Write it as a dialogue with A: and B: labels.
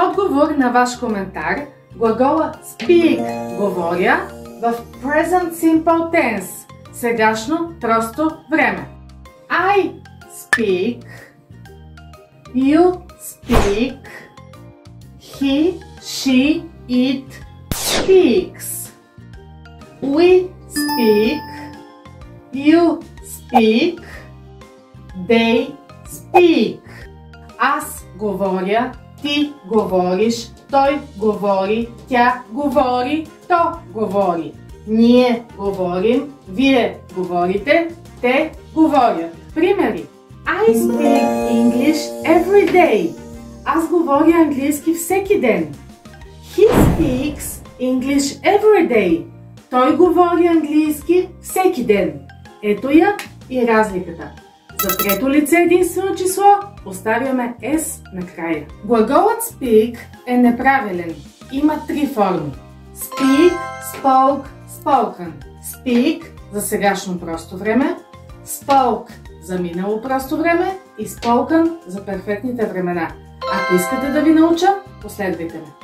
A: отговор на ваш коментар, глагола speak – говоря в present simple tense – сегашно просто време. I speak, you speak, he, she, it speaks. We speak, you speak, they speak. Аз говоря, ти говориш, той говори, тя говори, то говори. Ние говорим, вие говорите, те говорят. Примери. I speak English every day. Аз говоря английски всеки ден. He speaks English every day. Той говори английски всеки ден. Ето я и разликата. За трето лице единствено число поставяме S накрая. Глаголът speak е неправилен. Има три форми. Speak, spoke, spoken. Speak за сегашно просто време, spoke за минало просто време и spoken за перфектните времена. Ако искате да ви науча, последвайте ме.